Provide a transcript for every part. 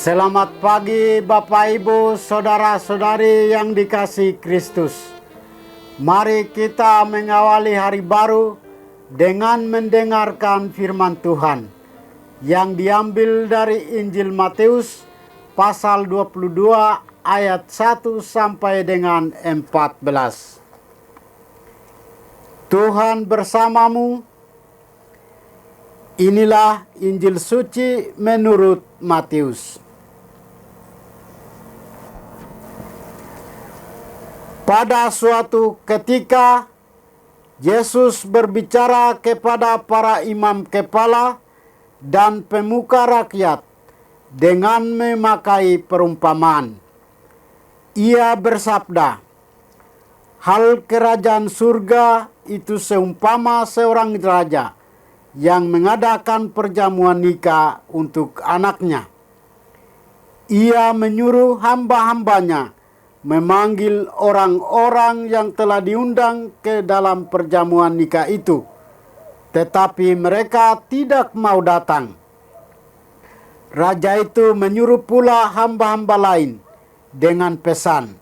Selamat pagi Bapak Ibu Saudara-saudari yang dikasihi Kristus. Mari kita mengawali hari baru dengan mendengarkan firman Tuhan yang diambil dari Injil Matius pasal 22 ayat 1 sampai dengan 14. Tuhan bersamamu. Inilah Injil suci menurut Matius. Pada suatu ketika, Yesus berbicara kepada para imam kepala dan pemuka rakyat dengan memakai perumpamaan. Ia bersabda, "Hal kerajaan surga itu seumpama seorang raja yang mengadakan perjamuan nikah untuk anaknya. Ia menyuruh hamba-hambanya memanggil orang-orang yang telah diundang ke dalam perjamuan nikah itu, tetapi mereka tidak mau datang. Raja itu menyuruh pula hamba-hamba lain dengan pesan,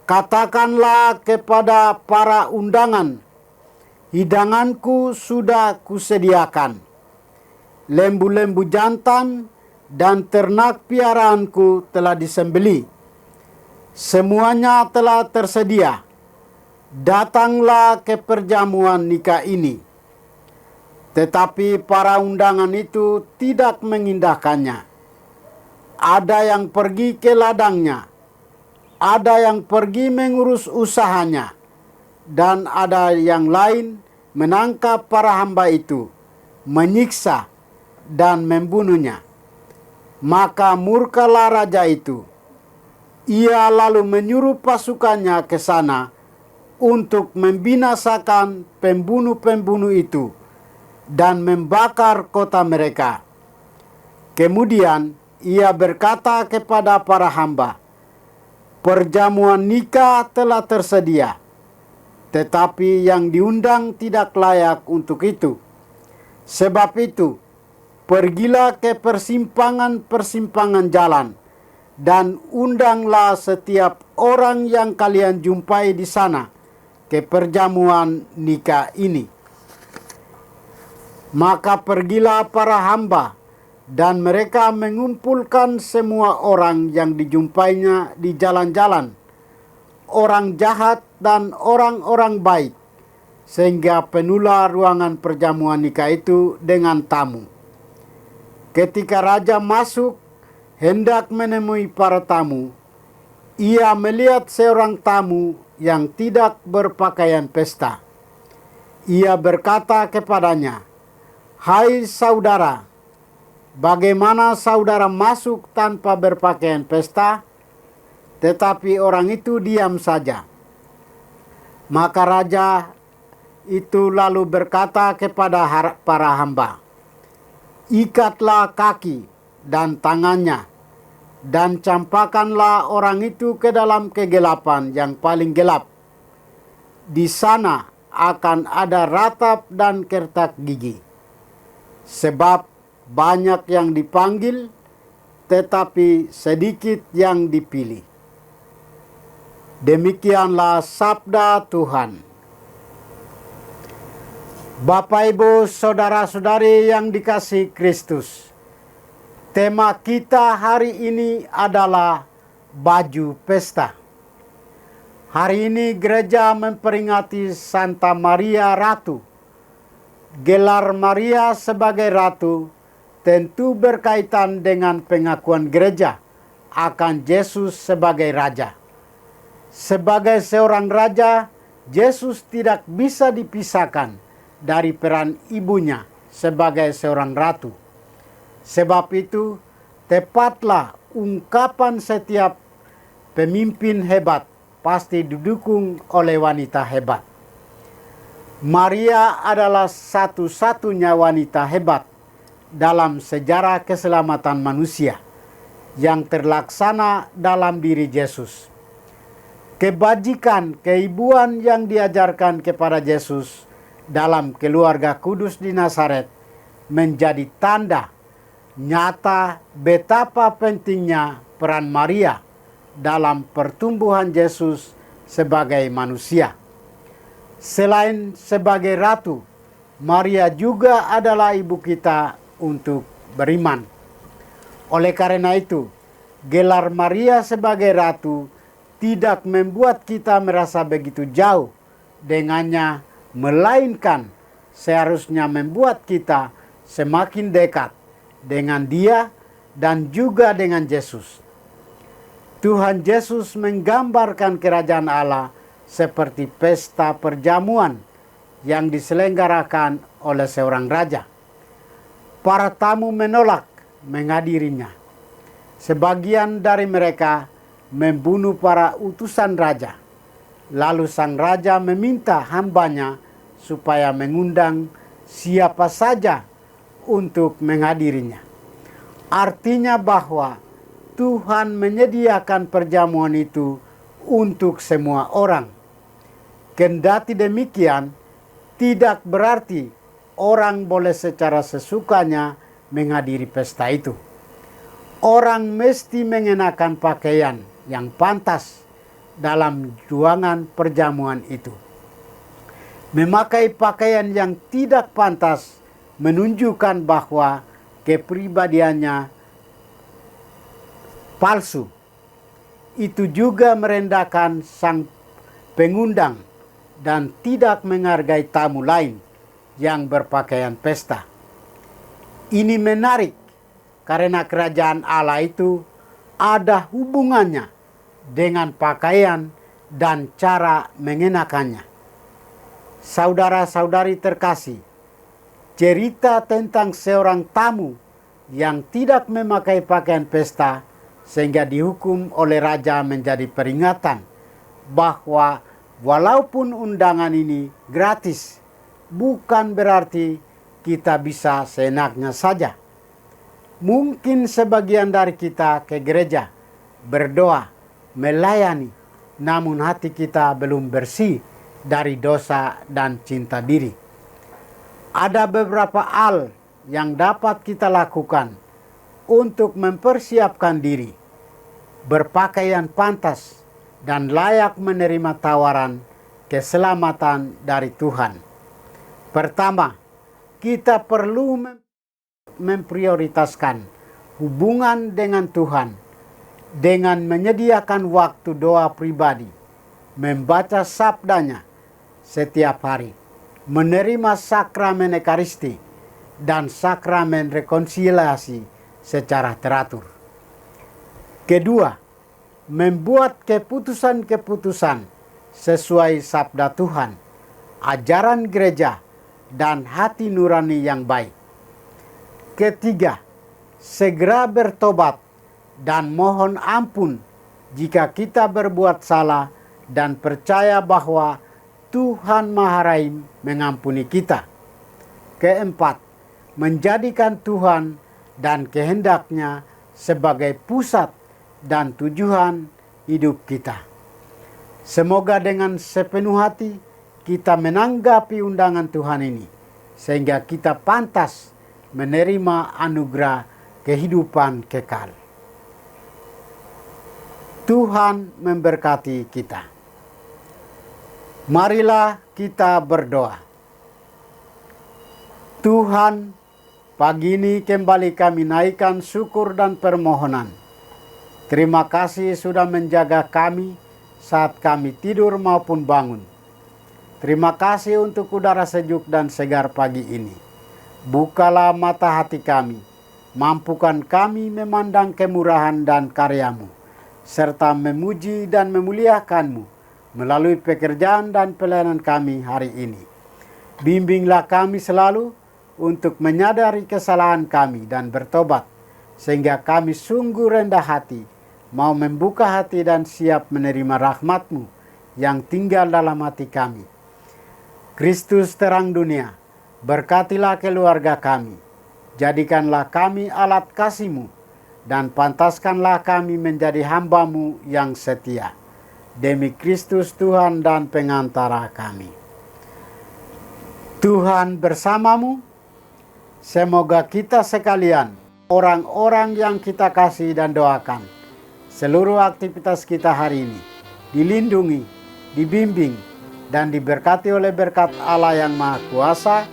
'Katakanlah kepada para undangan, hidanganku sudah kusediakan. Lembu-lembu jantan dan ternak piaraanku telah disembelih. Semuanya telah tersedia. Datanglah ke perjamuan nikah ini.' Tetapi para undangan itu tidak mengindahkannya. Ada yang pergi ke ladangnya, ada yang pergi mengurus usahanya, dan ada yang lain menangkap para hamba itu, menyiksa dan membunuhnya. Maka murkalah raja itu. Ia lalu menyuruh pasukannya ke sana untuk membinasakan pembunuh-pembunuh itu dan membakar kota mereka. Kemudian ia berkata kepada para hamba, 'Perjamuan nikah telah tersedia, tetapi yang diundang tidak layak untuk itu. Sebab itu, pergilah ke persimpangan-persimpangan jalan dan undanglah setiap orang yang kalian jumpai di sana ke perjamuan nikah ini.' Maka pergilah para hamba, dan mereka mengumpulkan semua orang yang dijumpainya di jalan-jalan, orang jahat dan orang-orang baik, sehingga penuhlah ruangan perjamuan nikah itu dengan tamu. Ketika raja masuk hendak menemui para tamu, ia melihat seorang tamu yang tidak berpakaian pesta. Ia berkata kepadanya, 'Hai saudara, bagaimana saudara masuk tanpa berpakaian pesta?' Tetapi orang itu diam saja. Maka raja itu lalu berkata kepada para hamba, 'Ikatlah kaki dan tangannya, dan campakkanlah orang itu ke dalam kegelapan yang paling gelap. Di sana akan ada ratap dan kertak gigi. Sebab banyak yang dipanggil, tetapi sedikit yang dipilih.' Demikianlah sabda Tuhan. Bapak Ibu Saudara-saudari yang dikasihi Kristus, tema kita hari ini adalah baju pesta. Hari ini gereja memperingati Santa Maria Ratu. Gelar Maria sebagai ratu tentu berkaitan dengan pengakuan gereja akan Yesus sebagai raja. Sebagai seorang raja, Yesus tidak bisa dipisahkan dari peran ibunya sebagai seorang ratu. Sebab itu, tepatlah ungkapan setiap pemimpin hebat pasti didukung oleh wanita hebat. Maria adalah satu-satunya wanita hebat dalam sejarah keselamatan manusia yang terlaksana dalam diri Yesus. Kebajikan, keibuan yang diajarkan kepada Yesus dalam keluarga kudus di Nazaret menjadi tanda nyata betapa pentingnya peran Maria dalam pertumbuhan Yesus sebagai manusia. Selain sebagai ratu, Maria juga adalah ibu kita untuk beriman. Oleh karena itu, gelar Maria sebagai ratu tidak membuat kita merasa begitu jauh dengannya, melainkan seharusnya membuat kita semakin dekat dengan Dia dan juga dengan Yesus. Tuhan Yesus menggambarkan kerajaan Allah seperti pesta perjamuan yang diselenggarakan oleh seorang raja. Para tamu menolak menghadirinya. Sebagian dari mereka membunuh para utusan raja. Lalu sang raja meminta hambanya supaya mengundang siapa saja untuk menghadirinya. Artinya bahwa Tuhan menyediakan perjamuan itu untuk semua orang. Kendati demikian, tidak berarti orang boleh secara sesukanya menghadiri pesta itu. Orang mesti mengenakan pakaian yang pantas dalam ruangan perjamuan itu. Memakai pakaian yang tidak pantas menunjukkan bahwa kepribadiannya palsu. Itu juga merendahkan sang pengundang dan tidak menghargai tamu lain yang berpakaian pesta. Ini menarik karena kerajaan Allah itu ada hubungannya dengan pakaian dan cara mengenakannya. Saudara-saudari terkasih, cerita tentang seorang tamu yang tidak memakai pakaian pesta sehingga dihukum oleh raja menjadi peringatan bahwa walaupun undangan ini gratis, bukan berarti kita bisa seenaknya saja. Mungkin sebagian dari kita ke gereja, berdoa, melayani, namun hati kita belum bersih dari dosa dan cinta diri. Ada beberapa hal yang dapat kita lakukan untuk mempersiapkan diri, berpakaian pantas, dan layak menerima tawaran keselamatan dari Tuhan. Pertama, kita perlu memprioritaskan hubungan dengan Tuhan dengan menyediakan waktu doa pribadi, membaca sabdanya setiap hari, menerima sakramen Ekaristi dan sakramen rekonsiliasi secara teratur. Kedua, membuat keputusan-keputusan sesuai sabda Tuhan, ajaran gereja, dan hati nurani yang baik. Ketiga, segera bertobat dan mohon ampun jika kita berbuat salah dan percaya bahwa Tuhan Maha Rahim mengampuni kita. Keempat, menjadikan Tuhan dan kehendaknya sebagai pusat dan tujuan hidup kita. Semoga dengan sepenuh hati kita menanggapi undangan Tuhan ini, sehingga kita pantas menerima anugerah kehidupan kekal. Tuhan memberkati kita. Marilah kita berdoa. Tuhan, pagi ini kembali kami naikkan syukur dan permohonan. Terima kasih sudah menjaga kami saat kami tidur maupun bangun. Terima kasih untuk udara sejuk dan segar pagi ini. Bukalah mata hati kami, mampukan kami memandang kemurahan dan karya-Mu, serta memuji dan memuliakan-Mu melalui pekerjaan dan pelayanan kami hari ini. Bimbinglah kami selalu untuk menyadari kesalahan kami dan bertobat, sehingga kami sungguh rendah hati, mau membuka hati dan siap menerima rahmat-Mu yang tinggal dalam hati kami. Kristus terang dunia, berkatilah keluarga kami, jadikanlah kami alat kasih-Mu, dan pantaskanlah kami menjadi hamba-Mu yang setia. Demi Kristus Tuhan dan pengantara kami. Tuhan bersamamu, semoga kita sekalian orang-orang yang kita kasih dan doakan. Seluruh aktivitas kita hari ini dilindungi, dibimbing, dan diberkati oleh berkat Allah yang Maha Kuasa,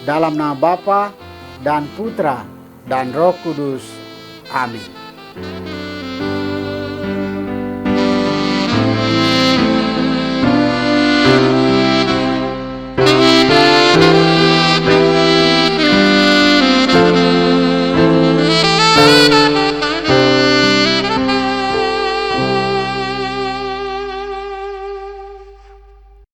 dalam nama Bapa dan Putra dan Roh Kudus. Amin.